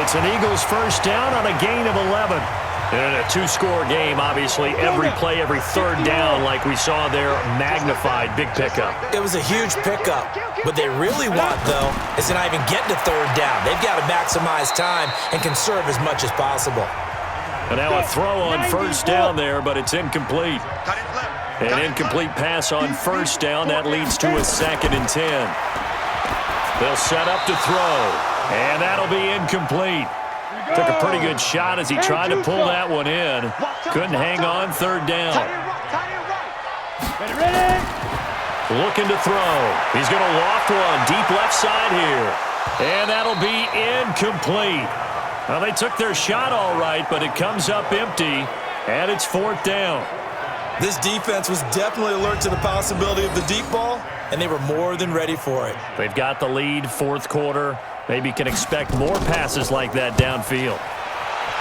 It's an Eagles first down on a gain of 11. And a 2-score game, obviously, every play, every 3rd down, like we saw there, magnified, big pickup. It was a huge pickup. What they really want, though, is to not even get to 3rd down. They've got to maximize time and conserve as much as possible. And now a throw on 1st down there, but it's incomplete. An incomplete pass on 1st down. That leads to a 2nd and 10. They'll set up to throw, and that'll be incomplete. Took a pretty good shot as he tried to pull that one in. Couldn't hang on 3rd down. Looking to throw. He's going to loft one deep left side here. And that'll be incomplete. Well, they took their shot all right, but it comes up empty, and it's 4th down. This defense was definitely alert to the possibility of the deep ball, and they were more than ready for it. They've got the lead, fourth quarter. Maybe can expect more passes like that downfield.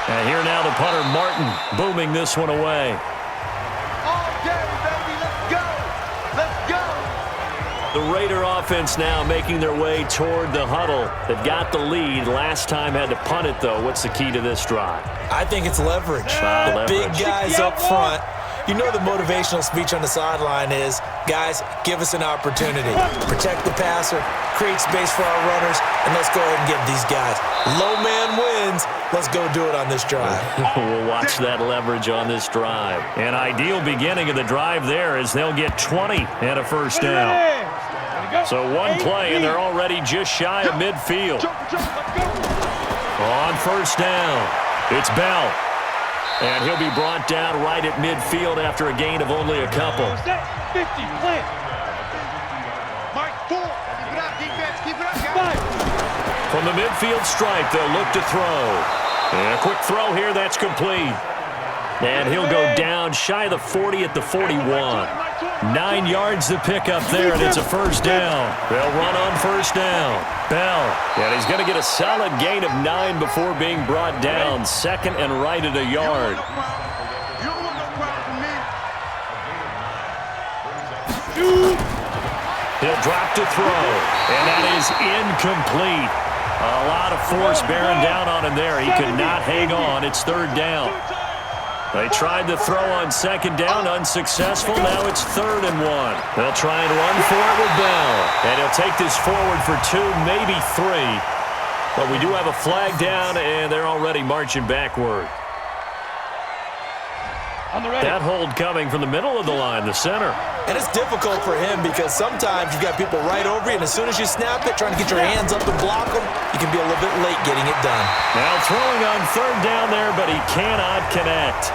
And here now the punter, Martin, booming this one away. All day, baby. Let's go. Let's go. The Raider offense now making their way toward the huddle. They've got the lead. Last time had to punt it, though. What's the key to this drive? I think it's leverage. The big guys up front. You know the motivational speech on the sideline is, guys, give us an opportunity. Protect the passer, create space for our runners, and let's go ahead and get these guys. Low man wins. Let's go do it on this drive. We'll watch that leverage on this drive. An ideal beginning of the drive there as they'll get 20 and a first down. So one play, and they're already just shy of midfield. On first down, it's Bell. And he'll be brought down right at midfield after a gain of only a couple. 50, plant. Mark 4. Keep it up, defense. Keep it up, guys. From the midfield stripe, they'll look to throw. And a quick throw here, that's complete. And he'll go down shy of the 40 at the 41. 9 yards to pick up there, and it's a first down. They'll run on first down. Bell, and he's going to get a solid gain of 9 before being brought down. Second and right at a yard. He'll drop to throw, and that is incomplete. A lot of force bearing down on him there. He could not hang on. It's third down. They tried to throw on second down, unsuccessful. Now it's 3rd and 1. They'll try and run for it with Bell. And he'll take this forward for 2, maybe 3. But we do have a flag down, and they're already marching backward. That hold coming from the middle of the line, the center. And it's difficult for him because sometimes you've got people right over you, and as soon as you snap it, trying to get your hands up and block them, you can be a little bit late getting it done. Now throwing on 3rd down there, but he cannot connect.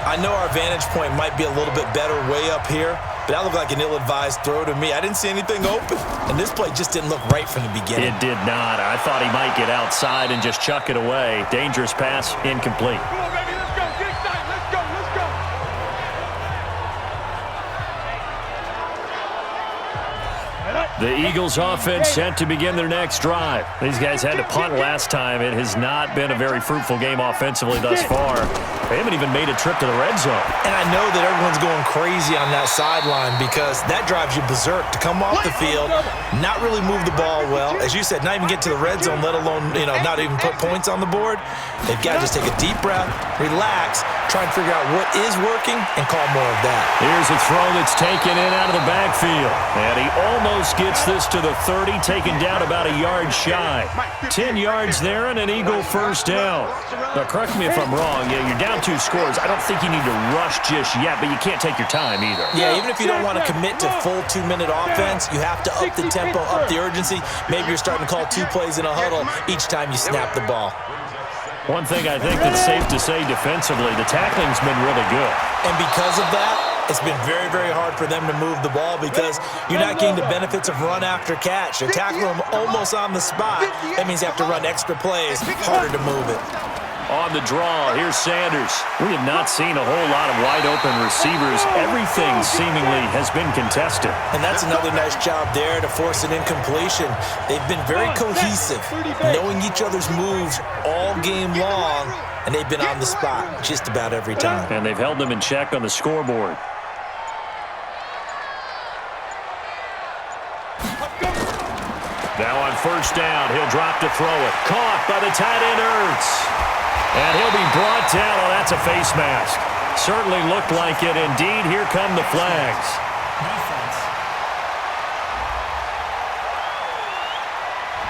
I know our vantage point might be a little bit better way up here, but that looked like an ill-advised throw to me. I didn't see anything open, and this play just didn't look right from the beginning. It did not. I thought he might get outside and just chuck it away. Dangerous pass, incomplete. Come on, baby. Let's go. Get excited. Let's go. Let's go. The Eagles offense set to begin their next drive. These guys had to punt last time. It has not been a very fruitful game offensively thus far. They haven't even made a trip to the red zone. And I know that everyone's going crazy on that sideline because that drives you berserk to come off the field, not really move the ball well. As you said, not even get to the red zone, let alone, not even put points on the board. They've got to just take a deep breath, relax, try and figure out what is working, and call more of that. Here's a throw that's taken in out of the backfield. And he almost gets this to the 30, taken down about a yard shy. 10 yards there and an Eagle first down. Now, correct me if I'm wrong. You're down 2 scores. I don't think you need to rush just yet, but you can't take your time either. Yeah, even if you don't want to commit to full 2-minute offense, you have to up the tempo, up the urgency. Maybe you're starting to call 2 plays in a huddle each time you snap the ball. One thing I think that's safe to say defensively, the tackling's been really good. And because of that, it's been very, very hard for them to move the ball because you're not getting the benefits of run after catch. They're tackling them almost on the spot. That means you have to run extra plays, harder to move it. On the draw, here's Sanders. We have not seen a whole lot of wide-open receivers. Everything seemingly has been contested. And that's another nice job there to force an incompletion. They've been very cohesive, knowing each other's moves all game long, and they've been on the spot just about every time. And they've held them in check on the scoreboard. Now on first down, he'll drop to throw it. Caught by the tight end, Ertz. And he'll be brought down. Oh, that's a face mask. Certainly looked like it. Indeed, here come the flags.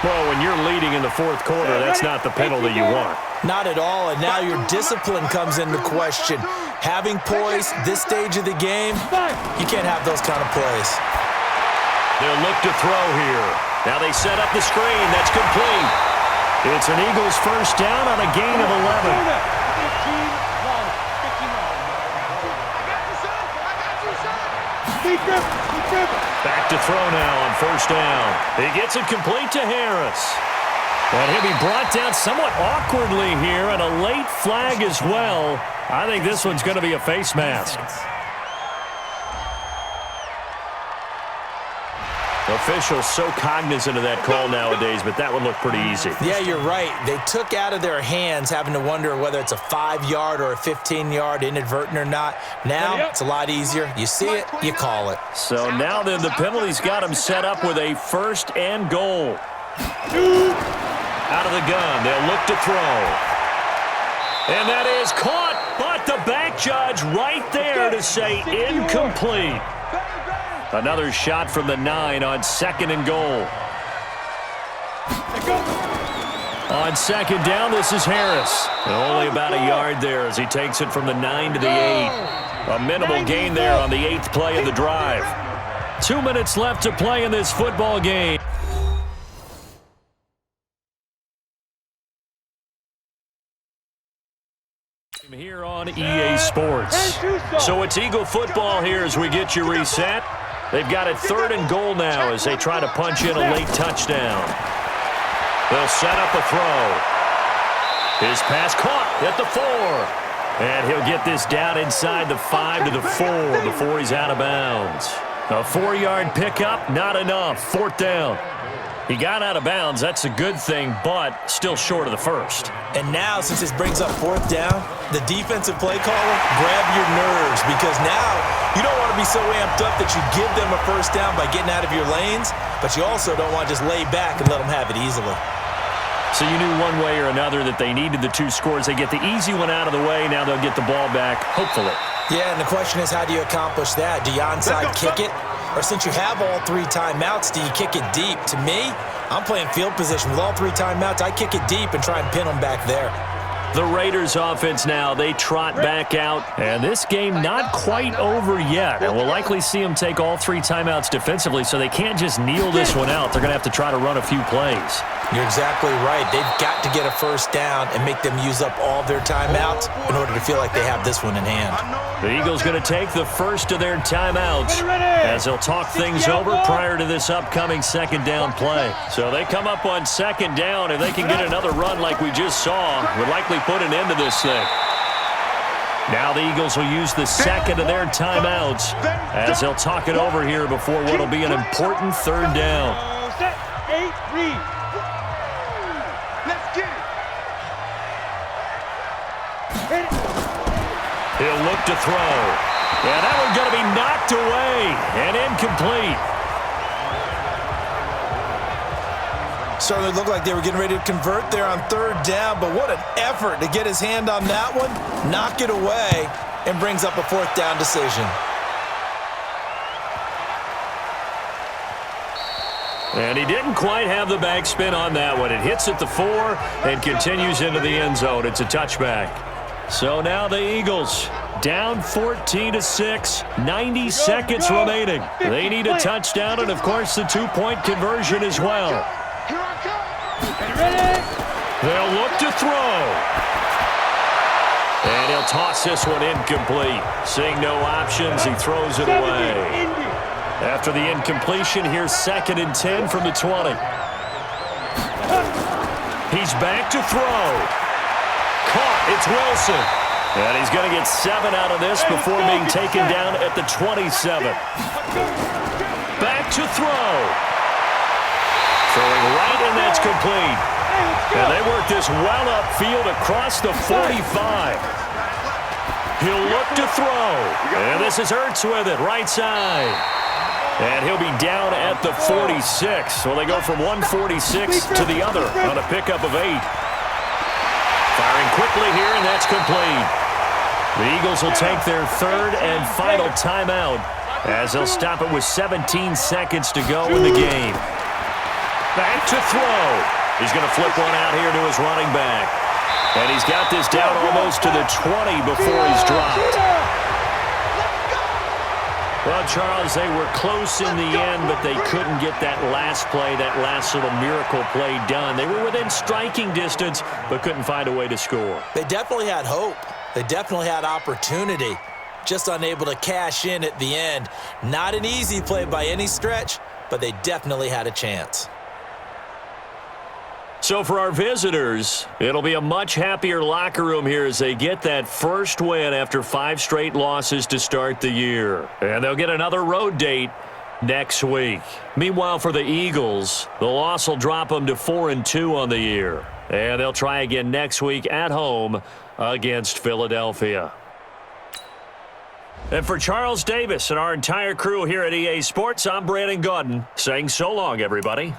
Well, when you're leading in the 4th quarter, that's not the penalty you want. Not at all, and now your discipline comes into question. Having poise this stage of the game, you can't have those kind of plays. They'll look to throw here. Now they set up the screen. That's complete. It's an Eagles first down on a gain of 11. Back to throw now on first down. He gets it complete to Harris. And he'll be brought down somewhat awkwardly here, and a late flag as well. I think this one's going to be a face mask. Officials so cognizant of that call nowadays, but that would look pretty easy. Yeah, you're right. They took out of their hands having to wonder whether it's a 5-yard or a 15-yard inadvertent or not. Now it's a lot easier. You see it, you call it. So now then the penalty's got him set up with a 1st and goal. Out of the gun, they'll look to throw. And that is caught, but the back judge right there to say incomplete. Another shot from the 9 on 2nd and goal. On 2nd down, this is Harris. Only about a yard there as he takes it from the 9 to the 8. A minimal gain there on the 8th play of the drive. 2 minutes left to play in this football game. Here on EA Sports. So it's Eagle football here as we get you reset. They've got it 3rd and goal now as they try to punch in a late touchdown. They'll set up a throw. His pass caught at the 4. And he'll get this down inside the 5 to the 4 before he's out of bounds. A 4-yard pickup, not enough. 4th down. He got out of bounds. That's a good thing, but still short of the 1st. And now, since this brings up 4th down, the defensive play caller, grab your nerves, because now you don't want to be so amped up that you give them a 1st down by getting out of your lanes, but you also don't want to just lay back and let them have it easily. So you knew one way or another that they needed the 2 scores. They get the easy one out of the way. Now they'll get the ball back, hopefully. Yeah, and the question is, how do you accomplish that? Do you onside kick it? Or since you have all 3 timeouts, do you kick it deep? To me, I'm playing field position with all 3 timeouts. I kick it deep and try and pin them back there. The Raiders offense now, they trot back out. And this game not quite over yet. And we'll likely see them take all 3 timeouts defensively, so they can't just kneel this one out. They're going to have to try to run a few plays. You're exactly right. They've got to get a 1st down and make them use up all their timeouts in order to feel like they have this one in hand. The Eagles going to take the first of their timeouts as they'll talk things over prior to this upcoming 2nd down play. So they come up on 2nd down. If they can get another run like we just saw, would likely put an end to this thing. Now the Eagles will use the 2nd of their timeouts as they'll talk it over here before what will be an important 3rd down. Set, 8, read. Let's get it. He'll look to throw. And that one's going to be knocked away and incomplete. Certainly looked like they were getting ready to convert there on 3rd down, but what an effort to get his hand on that one, knock it away, and brings up a 4th down decision. And he didn't quite have the backspin on that one. It hits at the 4 and continues into the end zone. It's a touchback. So now the Eagles down 14-6, 90 seconds remaining. They need a touchdown and, of course, the 2-point conversion as well. They'll look to throw. And he'll toss this one incomplete. Seeing no options, he throws it away. After the incompletion, here's 2nd and 10 from the 20. He's back to throw. Caught. It's Wilson. And he's going to get 7 out of this before being taken down at the 27. Back to throw. Throwing right, and that's complete. And they work this well upfield across the 45. He'll look to throw. And this is Ertz with it, right side. And he'll be down at the 46. So they go from 146 to the other on a pickup of 8. Firing quickly here, and that's complete. The Eagles will take their 3rd and final timeout as they'll stop it with 17 seconds to go in the game. Back to throw. He's going to flip one out here to his running back. And he's got this down almost to the 20 before he's dropped. Well, Charles, they were close in the end, but they couldn't get that last play, that last little miracle play done. They were within striking distance, but couldn't find a way to score. They definitely had hope. They definitely had opportunity. Just unable to cash in at the end. Not an easy play by any stretch, but they definitely had a chance. So for our visitors, it'll be a much happier locker room here as they get that first win after 5 straight losses to start the year. And they'll get another road date next week. Meanwhile, for the Eagles, the loss will drop them to 4-2 on the year. And they'll try again next week at home against Philadelphia. And for Charles Davis and our entire crew here at EA Sports, I'm Brandon Gaudin saying so long, everybody.